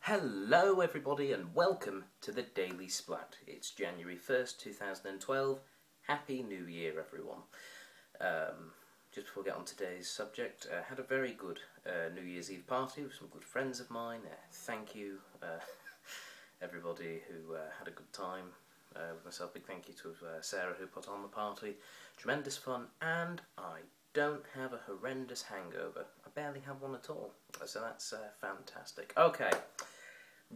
Hello everybody and welcome to the Daily Splat. It's January 1st, 2012. Happy New Year everyone. Just before we get on today's subject, I had a very good New Year's Eve party with some good friends of mine. Thank you everybody who had a good time with myself. Big thank you to Sarah who put on the party. Tremendous fun, and I don't have a horrendous hangover. I barely have one at all, so that's fantastic. Okay.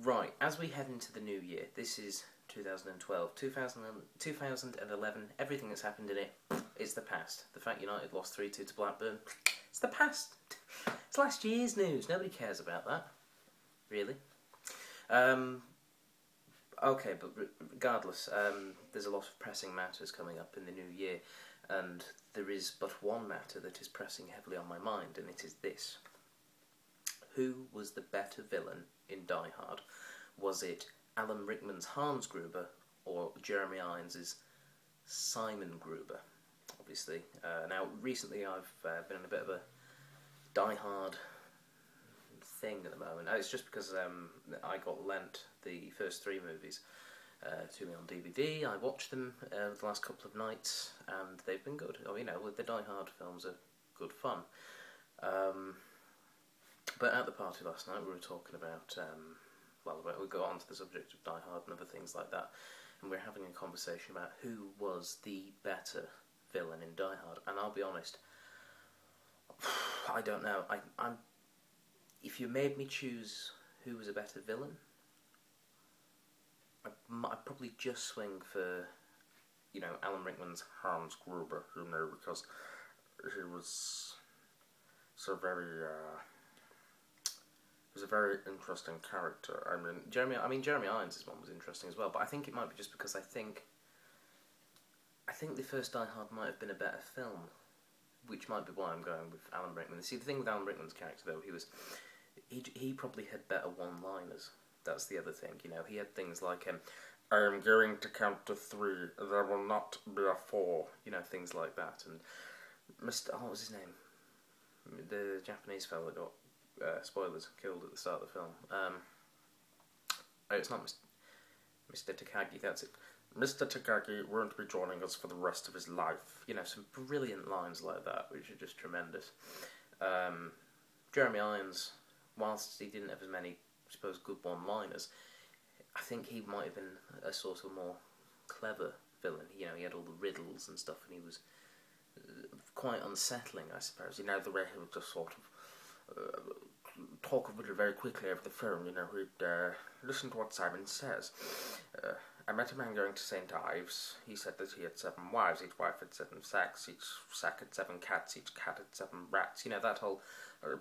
Right, as we head into the new year, this is 2012, 2011, everything that's happened in it, it's the past. The fact United lost 3-2 to Blackburn, it's the past. It's last year's news, nobody cares about that, really. Okay, but regardless, there's a lot of pressing matters coming up in the new year, and there is but one matter that is pressing heavily on my mind, and it is this. Who was the better villain in Die Hard? Was it Alan Rickman's Hans Gruber or Jeremy Irons' Simon Gruber? Obviously. Now, recently I've been in a bit of a Die Hard thing at the moment. It's just because I got lent the first 3 movies to me on DVD. I watched them the last couple of nights and they've been good. Oh, you know, the Die Hard films are good fun. But at the party last night we were talking about, we got on to the subject of Die Hard and other things like that, and we were having a conversation about who was the better villain in Die Hard, and I'll be honest, I don't know. If you made me choose who was a better villain, I'd probably just swing for, you know, Alan Rickman's Hans Gruber, you know, because he was so very, was a very interesting character. Jeremy Irons' one was interesting as well, but I think it might be just because I think the first Die Hard might have been a better film, which might be why I'm going with Alan Rickman. See, the thing with Alan Rickman's character though, he probably had better one-liners. That's the other thing, you know. He had things like I am going to count to 3. There will not be a 4. You know, things like that. And what was his name? The Japanese fellow that got spoilers, killed at the start of the film. It's not Mr. Takagi, that's it. Mr. Takagi won't be joining us for the rest of his life. You know, some brilliant lines like that, which are just tremendous. Jeremy Irons, whilst he didn't have as many, I suppose, good one-liners, I think he might have been a sort of more clever villain. You know, he had all the riddles and stuff, and he was quite unsettling, I suppose. You know, the way he would just sort of talk a bit very quickly over the phone, you know, he'd listen to what Simon says. I met a man going to St. Ives. He said that he had 7 wives, each wife had 7 sacks, each sack had 7 cats, each cat had 7 rats. You know, that whole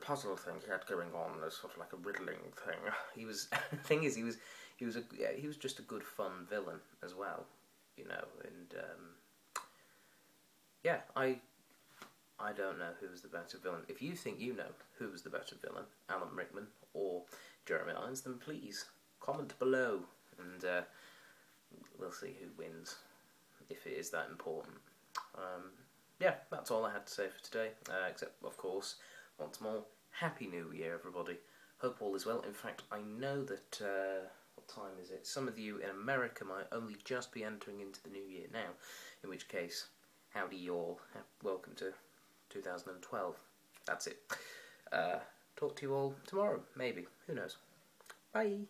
puzzle thing he had going on, as sort of like a riddling thing. He was, the thing is, he was just a good fun villain as well, you know, and yeah, I don't know who was the better villain. If you think you know who was the better villain, Alan Rickman or Jeremy Irons, then please comment below, and we'll see who wins, if it is that important. Yeah, that's all I had to say for today, except, of course, once more, Happy New Year, everybody. Hope all is well. In fact, I know that, what time is it? Some of you in America might only just be entering into the new year now, in which case, howdy y'all. Welcome to 2012. That's it. Talk to you all tomorrow, maybe. Who knows? Bye.